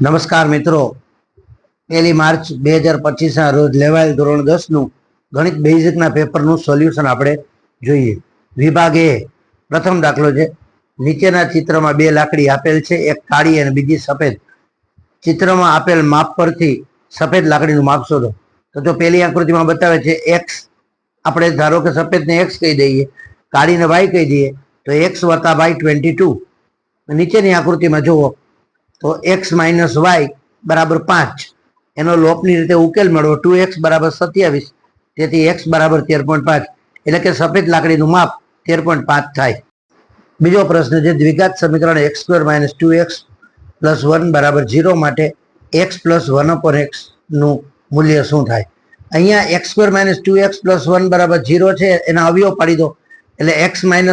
નમસ્કાર મિત્રો, 1 માર્ચ 2025 રોજ લેવાયેલ ધોરણ 10 નું ગણિત બેઝિકના પેપરનું સોલ્યુશન આપણે જોઈએ. વિભાગ એ પ્રથમ દાખલો છે. નીચેના ચિત્રમાં બે લાકડી આપેલ છે, એક કાળી અને બીજી સફેદ. ચિત્રમાં આપેલ માપ પરથી સફેદ લાકડીનું માપ શોધો. તો જો પહેલી આકૃતિમાં બતાવે છે એક્સ, આપણે ધારો કે સફેદને એક્સ કહી દઈએ, કાળીને વાય કહી દઈએ, તો એક્સ વત્તા વાય 22. નીચેની આકૃતિમાં જુઓ તો x માઇનસ વાય બરાબર 5. એનો લોપની રીતે ઉકેલ મેળવો. 2x બરાબર 27, તેથી x બરાબર 13.5, એટલે કે સફેદ લાકડીનું માપ 13.5 થાય. બીજો પ્રશ્ન છે, દ્વિઘાત સમીકરણ x² - 2x + 1 બરાબર 0 માટે x + 1/x નું મૂલ્ય શું થાય? અહીંયા x² - 2x + 1 બરાબર 0 છે, એના અવયવ પાડી દો એટલે x - 1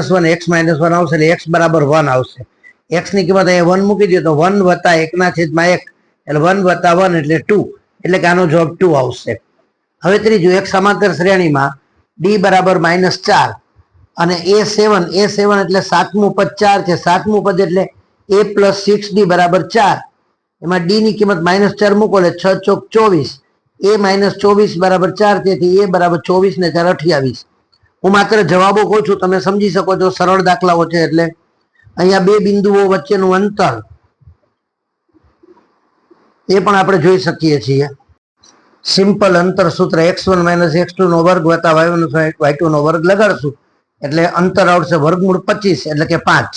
આવશે, એટલે x બરાબર 1 આવશે. x ની કિંમત અહીંયા 1 મૂકી દો તો 1 વત્તા 1/1, એટલે 1 વત્તા 1 એટલે 2, એટલે કે આનો જવાબ 2 આવશે. હવે ત્રીજું, એક સમાંતર શ્રેણીમાં d બરાબર -4 અને a7 એટલે સાતમું પદ 4 છે. સાતમું પદ એટલે a + 6d બરાબર 4. એમાં d ની કિંમત -4 મૂકો એટલે 6 ચોક 24, a - 24 બરાબર 4, તેથી a બરાબર 24 ને 4 28. હું માત્ર જવાબો કહું છું, તમે સમજી શકો છો, સરળ દાખલાઓ છે. એટલે અહીંયા બે બિંદુઓ વચ્ચેનું અંતર એ પણ આપણે જોઈ શકીએ છીએ. સિમ્પલ અંતર સૂત્ર x1 - x2 નો વર્ગ વત્તા y1 - y2 નો વર્ગ લગાડશું એટલે અંતર આવશે વર્ગમૂળ 25, એટલે કે 5.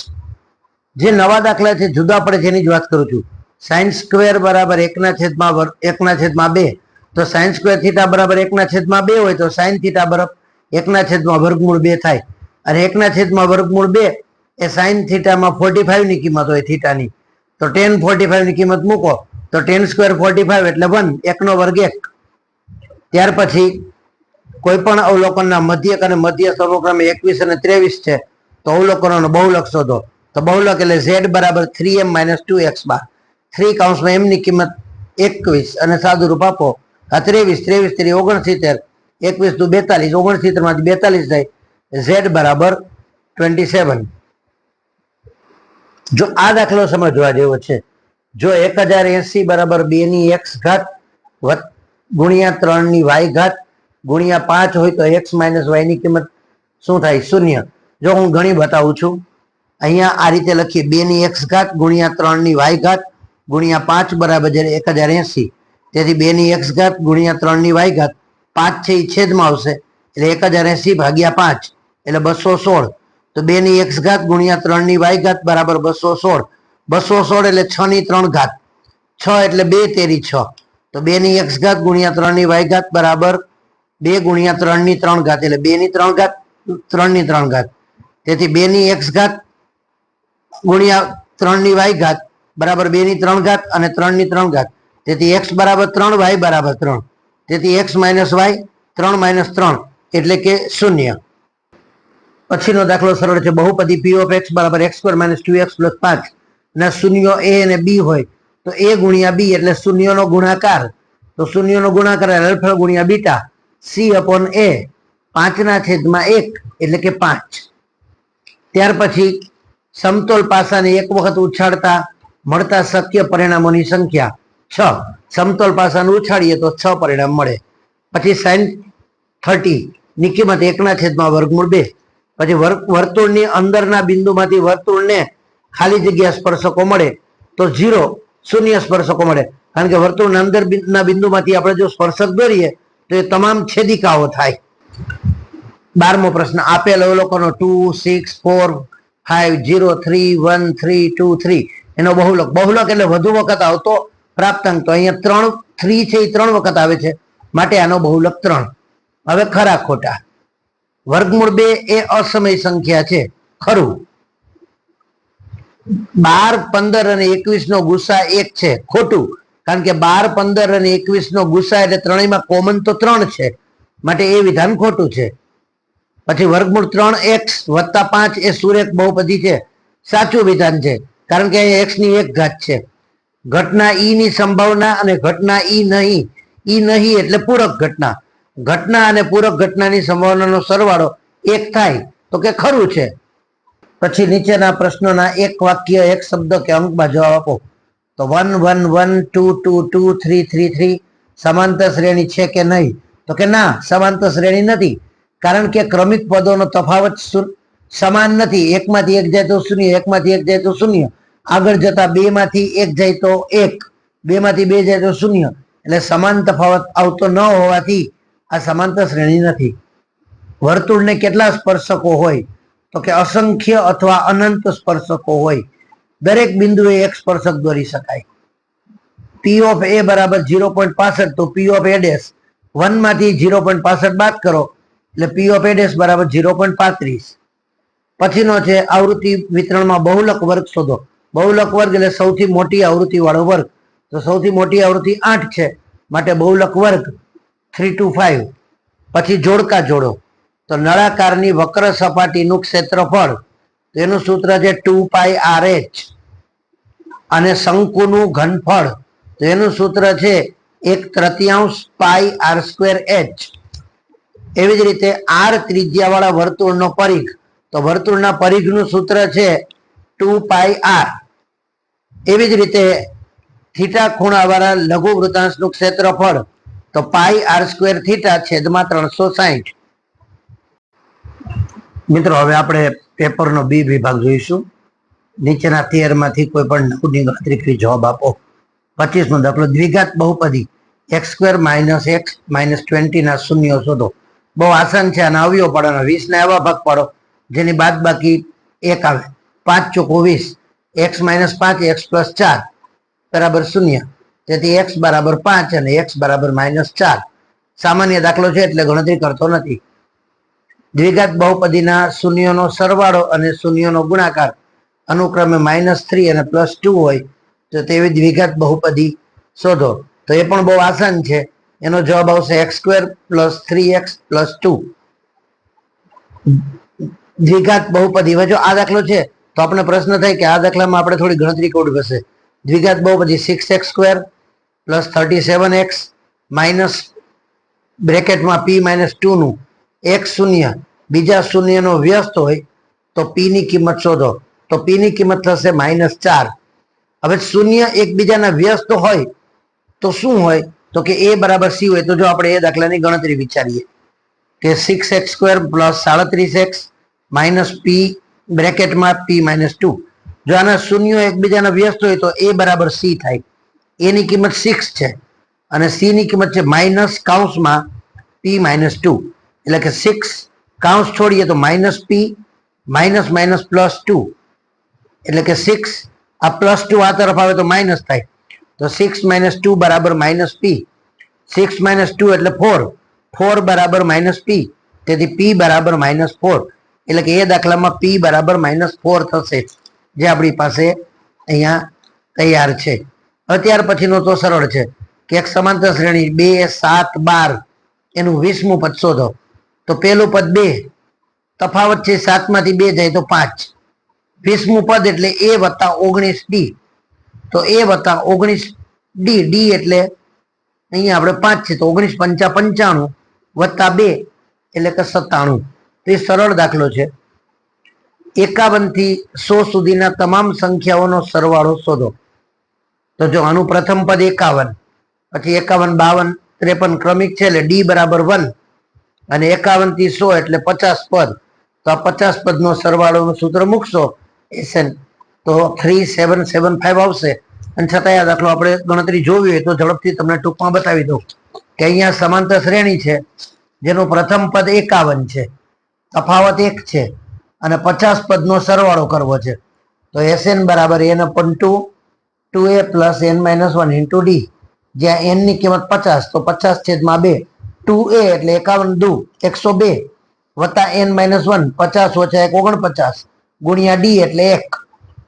જે નવા દાખલા છે જુદા પડે છે એની જ વાત કરું છું. sin² બરાબર 1/2, તો sin² થીટા બરાબર 1/2 હોય તો sin થીટા બરાબર 1/2 થાય. અને 1/2 એ sin થીટામાં 45 ની કિંમત હોય થીટાની, તો tan 45 ની કિંમત મૂકો તો tan² 45 એટલે 1, 1 નો વર્ગ 1. ત્યાર પછી કોઈ પણ અવલોકનના મધ્યક અને મધ્ય સર્વક્રમે 21 અને 23 છે, તો અવલોકનોનો બહુલક શોધો. તો બહુલક એટલે z બરાબર 3m - 2x બાર. 3 કૌંસમાં m ની કિંમત 21 અને સાદું રૂપ આપો. આ 23 - 3 = 69, 21 × 2 = 42, 69 માંથી 42 થાય, z બરાબર 27. જો આ દાખલો સમજવા જેવો છે. જો 1080 બરાબર 2 ની x ઘાત ગુણ્યા 3 ની y ઘાત ગુણ્યા 5 હોય તો x - y ની કિંમત શું થાય? 0. જો હું ગણી બતાવું છું, અહીંયા આ રીતે લખીએ, 2 ની x ઘાત ગુણ્યા 3 ની y ઘાત ગુણ્યા 5 બરાબર 1080, તેથી 2 ની x ઘાત ગુણ્યા 3 ની y ઘાત, 5 છે એ છેદમાં આવશે એટલે 1080 ભાગ્યા 5 એટલે 216. તો 2 ની x ઘાત ગુણ્યા 3 ની y ઘાત બરાબર 216. 216 એટલે 6 ની 3 ઘાત, 6 એટલે 2 તેરી 6, તો 2 ની x ઘાત ગુણ્યા 3 ની y ઘાત બરાબર 2 ગુણ્યા 3 ની 3 ઘાત, એટલે 2 ની 3 ઘાત 3 ની 3 ઘાત, તેથી 2 ની x ઘાત ગુણ્યા 3 ની y ઘાત બરાબર 2 ની 3 ઘાત અને 3 ની 3 ઘાત, તેથી x બરાબર 3, y બરાબર 3, તેથી x - y 3 - 3 એટલે કે 0. પછીનો દાખલો સરળ છે. બહુપદી p of x બરાબર x² - 2x + 5 ના શૂન્યો a અને b હોય તો a ગુણ્યા b એટલે શૂન્યનો ગુણાકાર, તો શૂન્યનો ગુણાકાર અલ્ફા ગુણ્યા બીટા, c/a 5/1 એટલે કે 5. ત્યાર પછી સમતોલ પાસાને એક વખત ઉછાળતા મળતા શક્ય પરિણામોની સંખ્યા 6. સમતોલ પાસાને ઉછાળીએ તો 6 પરિણામ મળે. પછી sin 30 ની કિંમત 1/√2. પછી વર્તુળની અંદરના બિંદુમાંથી વર્તુળને ખાલી જગ્યા સ્પર્શકો મળે તો 0 શૂન્ય સ્પર્શકો મળે, કારણ કે વર્તુળના અંદરના બિંદુમાંથી આપણે જો સ્પર્શક દોરીએ તો એ તમામ છેદિકાઓ થાય. 12મો પ્રશ્ન, આપેલ અવલોકનો 2, 6, 4, 5, 0, 3, 1, 3, 2, 3 એનો બહુલક. બહુલક એટલે વધુ વખત આવતો પ્રાપ્તાંક. તો અહીંયા 3 છે એ 3 વખત આવે છે, માટે આનો બહુલક 3. હવે ખરા ખોટા. √2 એ અસમય સંખ્યા છે, ખરું. 12, 15 અને 21 નો ગુસા 1 છે, ખોટું. કારણ કે 12, 15 અને 21 નો ગુસા એટલે ત્રણેયમાં કોમન તો 3 છે, માટે એ વિધાન ખોટું છે. પછી √3x + 5 એ સુરેખ બહુપદી છે, સાચું વિધાન છે, કારણ કે અહીં x ની 1 ઘાત છે. ઘટના ઈ ની સંભાવના અને ઘટના ઈ નહીં એટલે પૂરક ઘટના. ઘટના અને પૂરક ઘટનાની સંભાવનાનો સરવાળો 1 થાય, તો કે ખરું છે. પછી નીચેના પ્રશ્નોના એક વાક્ય, એક શબ્દ કે અંકમાં જવાબ આપો. તો 1 1 1 2 2 2 3 3 3 સમાંતર શ્રેણી છે કે નહીં? તો કે ના, સમાંતર શ્રેણી નથી, કારણ કે ક્રમિક પદોનો તફાવત સમાન નથી. એકમાંથી એક જાય તો શૂન્ય, એકમાંથી એક જાય તો શૂન્ય, આગળ જતા બે માંથી એક જાય તો એક, બે માંથી બે જાય તો શૂન્ય, એટલે સમાન તફાવત આવતો ન હોવાથી આ સમાંતર શ્રેણી નથી. વર્તુળને કેટલા સ્પર્શકો હોય? તો કે અસંખ્ય અથવા અનંત સ્પર્શકો હોય. દરેક બિંદુએ એક સ્પર્શક દોરી શકાય. પી ઓફ એ બરાબર 0.65, તો પી ઓફ એ ડેશ 1 માંથી 0.65 બાદ કરો એટલે પી ઓફ એ ડેશ બરાબર 0.35. પછીનો છે આવૃત્તિ વિતરણમાં બહુલક વર્ગ શોધો. બહુલક વર્ગ એટલે સૌથી મોટી આવૃત્તિ વાળો વર્ગ. તો સૌથી મોટી આવૃત્તિ 8 છે, માટે બહુલક વર્ગ 325. પછી જોડકા જોડો. તો નળાકારની વક્ર સપાટીનું ક્ષેત્રફળ, તો એનું સૂત્ર છે 2πRh. અને શંકુનું ઘનફળ, તો એનું સૂત્ર છે 1/3 પાઈ r²h. એવી જ રીતે r ત્રિજ્યા વાળા વર્તુળનો પરિઘ, તો વર્તુળના પરિઘનું સૂત્ર છે 2πr. એવી જ રીતે થીટા ખૂણા વાળા લઘુ વૃત્તાંશનું ક્ષેત્રફળ, તો પાઈ r² થીટા છેદમાં 360. મિત્રો હવે આપણે પેપરનો બી વિભાગ જોઈશું. નીચેના થિયરમાંથી કોઈ પણ નવની ગણતરી કરી જવાબ આપો. 25મો દાખલો, દ્વિઘાત બહુપદી x² - x - 20 ના શૂન્યો શોધો. બહુ આસાન છે, આના અવયવ પાડવાનો. 20 ના એવા ભાગ પાડો જેની બાદ બાકી 1 આવે. 5 × 20, x - 5 x + 4 બરાબર 0. તેથી x બરાબર 5 અને x બરાબર -4. સામાન્ય દાખલો છે એટલે ગણતરી કરતો નથી. દ્વિઘાત બહુપદીના શૂન્યોનો સરવાળો અને શૂન્યોનો ગુણાકાર અનુક્રમે -3 અને +2 હોય તો તેવી દ્વિઘાત બહુપદી શોધો. તો એ પણ બહુ આસાન છે. એનો જવાબ આવશે x² + 3x + 2. દ્વિઘાત બહુપદી. હવે જો આ દાખલો છે તો આપણે પ્રશ્ન થાય કે આ દાખલામાં આપણે થોડી ગણતરી કરવી પડશે. દ્વિઘાત બહુપદી 6x² + 37x માઇનસ બ્રેકેટમાં p - 2 નું એક શૂન્ય બીજા શૂન્યનો વ્યસ્ત હોય તો p ની કિંમત શોધો. તો p ની કિંમત થશે -4. હવે શૂન્ય એકબીજાના વ્યસ્ત હોય તો શું હોય? તો કે a બરાબર c હોય. તો જો આપણે એ દાખલાની ગણતરી વિચારીએ કે 6x² + 37x minus p બ્રેકેટમાં p - 2. જો આના શૂન્યો એકબીજાના વ્યસ્ત હોય તો a બરાબર c થાય. a ની કિંમત 6 છે અને c ની કિંમત છે માઇનસ કૌંસમાં p - 2, એટલે કે 6 કૌંસ છોડીએ તો -p માઇનસ +2, એટલે કે 6 આ +2 આ તરફ આવે તો માઇનસ થાય. તો 6 - 2 બરાબર -p. 6 - 2 એટલે 4. 4 બરાબર -p. તેથી p બરાબર -4. એટલે કે એ દાખલામાં p બરાબર -4 થશે, જે આપણી પાસે અહીંયા તૈયાર છે. હવે ત્યાર પછીનો તો સરળ છે કે એક સમાંતર શ્રેણી 2 7 12 એનું 20મું પદ શોધો. તો પેલું પદ 2, તફાવત છે 7 માંથી 2 જાય તો 5. 20મું પદ એટલે a + 19d. તો a + 19d, d એટલે અહીંયા આપણે 5 છે તો 19 × 5 = 95 + 2 એટલે કે 97. તો એ સરળ દાખલો છે. 51 થી 100 સુધીના તમામ સંખ્યાઓનો સરવાળો શોધો. તો જો આનું પ્રથમ પદ 51, પછી 51 52 53 ક્રમિક છે એટલે d બરાબર 1, અને 51 થી 100 એટલે 50 પદ. તો આ 50 પદનો સરવાળોનું સૂત્ર મૂકશો SN, તો 3775 આવશે. અને છતાંય આ દાખલો આપણે ગણતરી જોવી હોય તો ઝડપથી તમને ટૂંકમાં બતાવી દઉં કે અહીંયા સમાંતર શ્રેણી છે જેનું પ્રથમ પદ 51 છે, તફાવત 1 છે અને 50 પદનો સરવાળો કરવો છે. તો SN બરાબર n/2 2a + n - 1 × d, જ્યાં n ની કિંમત 50, તો 50/2. 2a એટલે 51 દુ 102 વત્તા n - 1 50 - 1 49 ગુણ્યા d એટલે 1,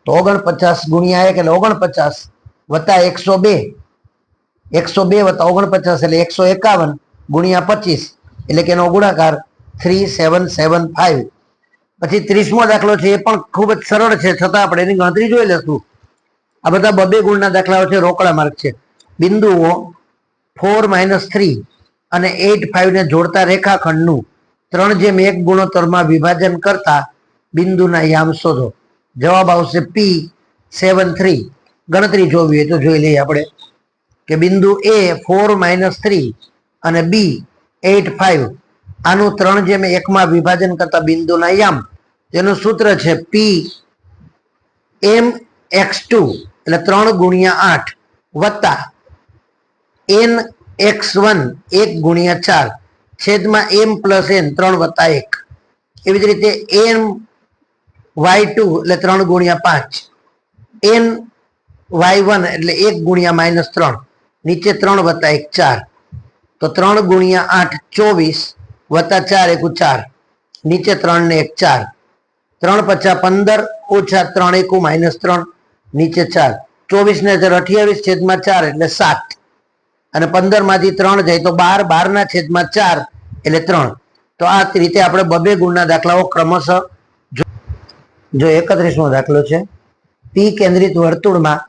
તો 49 ગુણ્યા 1 એટલે 49 વત્તા 102 વત્તા 49 એટલે 151 ગુણ્યા 25 એટલે કે એનો ગુણાકાર 3775. પછી 30મો દાખલો છે, એ પણ ખૂબ જ સરળ છે, છતાં આપણે એની ગણતરી જોઈ લેશું. આ બધા 2 ગુણના દાખલાઓ છે, રોકડા માર્ક છે. બિંદુઓ 4 - 3 અને 8 5 ને જોડતા રેખાખંડનું 3/1 ગુણોત્તરમાં વિભાજન કરતા બિંદુના યામ શોધો. જવાબ આવશે p 7 3. ગણતરી જોવી હોય તો જોઈ લઈએ આપણે કે બિંદુ એ 4-3 અને બી 8-5 આનું 3/1 વિભાજન કરતા બિંદુના યામ તેનું સૂત્ર છે પી એમ x2 એટલે 3 × 8 વત્તા n x1 1 × 4 છેદમાં m પ્લસ n 3+1. એવી જ રીતે n y2 એટલે 3 × 5 n y1 એટલે 1 × -3 નીચે 3+1 4 તો 3 × 8 24 વત્તા 4 × 4 નીચે 3 ને 1 4 3 × 15 ઓછા 3 × -3 નીચે 4 24 ને 28 છેદમાં 4 એટલે 7 અને 15 માંથી 3 જાય તો 12 12 ના છેદમાં 4 એટલે 3. તો આ રીતે આપણે બબે ગુણના દાખલાઓ ક્રમશઃ જો 31મો દાખલો છે પી કેન્દ્રિત વર્તુળમાં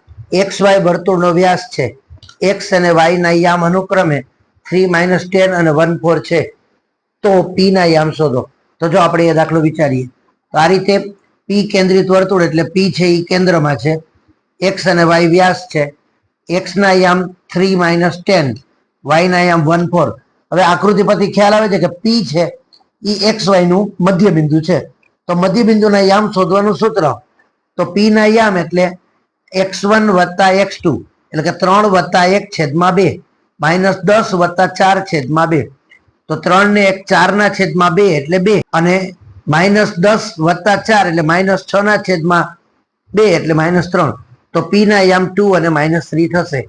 XY વર્તુળનો વ્યાસ છે x અને y ના યામ અનુક્રમે 3 - 10 અને 1 4 છે તો પી ના યામ શોધો. તો જો આપણે એ દાખલો વિચારીએ તો આ રીતે પી કેન્દ્રિત વર્તુળ એટલે પી છે એ કેન્દ્રમાં છે, x અને y વ્યાસ છે, x ના યામ 3 - 10 y ના યામ 1 4. હવે આકૃતિ પરથી ખ્યાલ આવે છે કે પી છે એ XY નું મધ્ય બિંદુ છે તો મધ્ય બિંદુના યામ શોધવાનું સૂત્ર તો પી ના યામ એટલે x1 + x2 એટલે કે 3 + 1 છેદમાં 2 -10 + 4 છેદમાં 2 તો 3 ને 1 4 ના છેદમાં 2 એટલે 2 અને -10 + 4 એટલે -6 ના છેદમાં 2 એટલે -3 તો પી ના યામ 2 અને -3 થશે.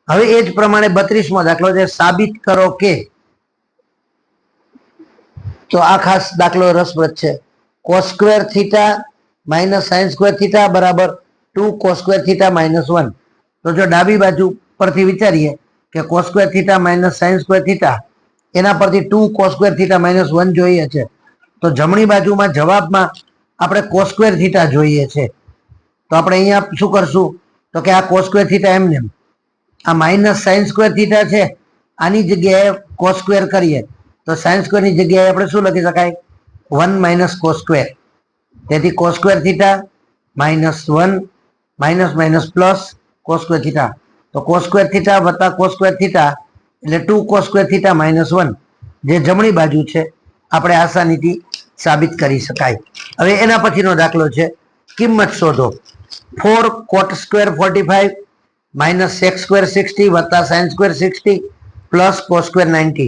હવે એ જ પ્રમાણે 32મો દાખલો છે સાબિત કરો કે, તો આ ખાસ દાખલો રસપ્રદ છે. cos² θ - sin² θ બરાબર 2 cos² θ - 1. તો જો ડાબી બાજુ પરથી વિચારીએ કે cos² θ - sin² θ એના પરથી 2 cos² θ - 1 જોઈએ છે તો જમણી બાજુમાં જવાબમાં આપણે cos² θ જોઈએ છે તો આપણે અહીંયા શું કરશું તો કે આ cos² θ એમને આ -sin² θ છે આની જગ્યાએ cos² કરીએ તો sin² ની જગ્યાએ આપણે શું લખી શકાય 1 - cos². તેથી cos² θ -1 - પ્લસ cos² θ તો cos² θ વત્તા cos² θ એટલે 2 cos² θ - 1 જે જમણી બાજુ છે આપણે આસાનીથી સાબિત કરી શકાય. હવે એના પછીનો દાખલો છે કિંમત શોધો. 4 cot² 45 -sec² 60 વત્તા sin² 60 પ્લસ cos² 90.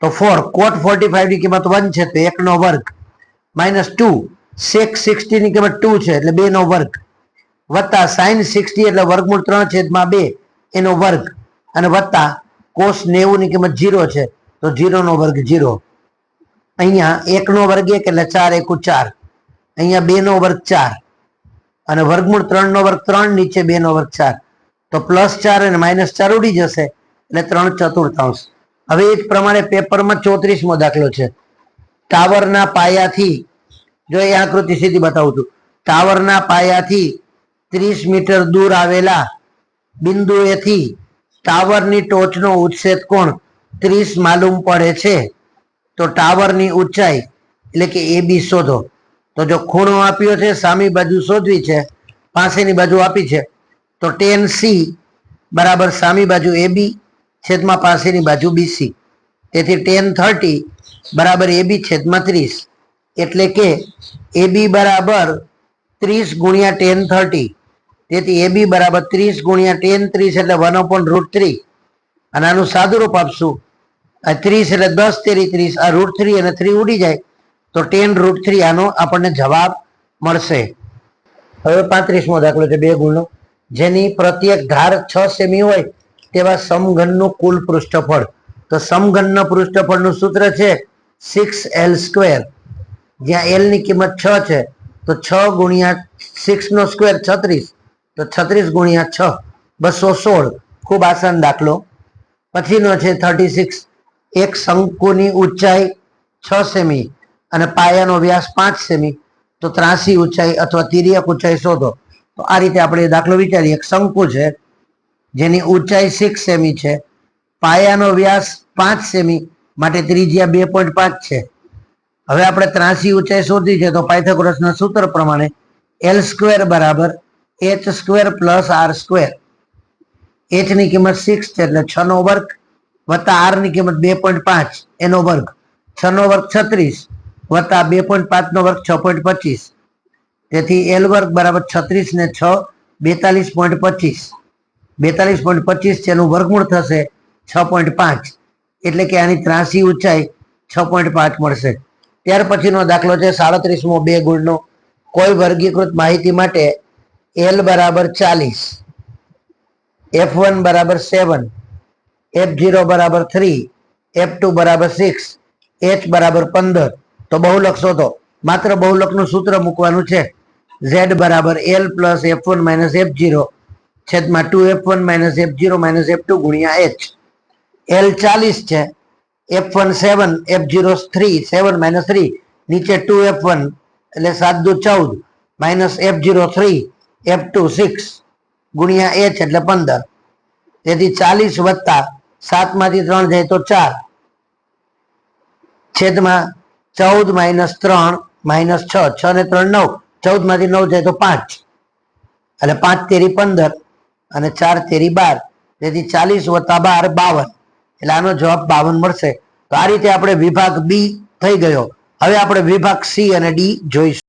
તો 4 cot 45 ની કિંમત 1 છે તો 1 નો વર્ગ -2 sec 60 ની કિંમત 2 છે એટલે 2 નો વર્ગ વત્તા sin 60 એટલે વર્ગમૂળ 3/2 એનો વર્ગ અને વત્તા cos 90 ની કિંમત 0 છે તો 0 નો વર્ગ 0. અહીંયા 1 નો વર્ગ 1 એટલે 4 × 4 અહીંયા 2 નો વર્ગ 4 અને વર્ગમૂળ 3 નો વર્ગ 3 નીચે 2 નો વર્ગ 4 તો +4 અને -4 ઉડી જશે એટલે 3/4. હવે એ જ પ્રમાણે પેપરમાં 34મો દાખલો છે. ટાવરના પાયાથી જો એ આકૃતિ સીધી બતાવું છું ટાવરના પાયાથી 30 મીટર દૂર આવેલા બિંદુએથી ટાવરની ટોચનો ઉચ્છેદ કોણ 30 માલુમ પડે છે તો ટાવરની ઊંચાઈ એટલે કે AB શોધો. તો જો ખૂણો આપ્યો છે સામી બાજુ શોધવી છે પાસેની બાજુ આપી છે તો tan C બરાબર સામી બાજુ AB છેદમાં પાસેની બાજુ BC. તેથી tan 30 બરાબર AB છેદમાં 30 એટલે કે AB બરાબર 30 × tan 30. તેથી AB બરાબર 30 × tan 30 એટલે 1/√3 અને આનું સાદુરૂપ આપશું 30 એટલે 10 તેરી 30 આ √3 અને 3 ઉડી જાય તો tan √3 આનો આપણને જવાબ મળશે. હવે 35મો દાખલો છે 2 ગુણનો જેની પ્રત્યેક ધાર 6 સેમી હોય તેવા સમઘનનું કુલ પૃષ્ઠફળ. તો સમઘનના પૃષ્ઠફળનું સૂત્ર છે 6l². જ્યાં l ની કિંમત 6 છે તો 6 × 6 નો સ્ક્વેર 36 તો 36 × 6 216. ખૂબ આસાન દાખલો. પછીનો છે 36. એક શંકુની ઊંચાઈ 6 સેમી અને પાયાનો વ્યાસ 5 સેમી તો ત્રાસી ઊંચાઈ અથવા તિર્યક ઊંચાઈ શોધો. તો આ રીતે આપણે દાખલો વિચારીએ. એક શંકુ છે જેની ઊંચાઈ 6 સેમી છે, પાયાનો વ્યાસ 5 સેમી માટે ત્રિજ્યા 2.5 છે. હવે આપણે ત્રાસી ઊંચાઈ શોધવી છે તો પાયથાગોરસના સૂત્ર પ્રમાણે l² બરાબર H square plus R square. H ની કિંમત 6 છે એટલે 6 નો વર્ગ વત્તા આર ની કિંમત 2.5 એનો વર્ગ 6 નો વર્ગ 36 વત્તા 2.5 નો વર્ગ 6.25. તેથી એલ વર્ગ બરાબર 36 ને 6 42.25. 42.25 છે એનું વર્ગમૂળ થશે 6.5 એટલે કે આની ત્રાસી ઊંચાઈ 6.5 મળશે. ત્યાર પછીનો દાખલો છે 37મો 2 ગુણનો. કોઈ વર્ગીકૃત માહિતી માટે એલ બરાબર 40, F1 બરાબર 7, F0 બરાબર 3, F2 બરાબર 6, H બરાબર 15. તો બહુલક શોધો. માત્ર બહુલકનું સૂત્ર મૂકવાનું છે. Z બરાબર L plus F1 minus F0 છેદમાં 2F1 minus F0 minus F2 ગુણ્યા H. L 40 છે, F1 7, F0 3, 7 માઇનસ 3 નીચે 2F1 એટલે 7 દુ 14 માઇનસ F0 3, F2 6 ગુણ્યા H એટલે 15. તેથી 40 વત્તા 7 માંથી 3 જાય તો 4 છેદમાં 14 માઇનસ 3 માઇનસ 6, 6 ને 3 9, 14 માંથી 9 જાય તો 5 એટલે 5 તેરી 15 અને 4 તેરી 12. તેથી 40 વત્તા 12 52 એટલે આનો જવાબ 52 મળશે. તો આ રીતે આપણે વિભાગ બી થઈ ગયો. હવે આપણે વિભાગ સી અને ડી જોઈશું.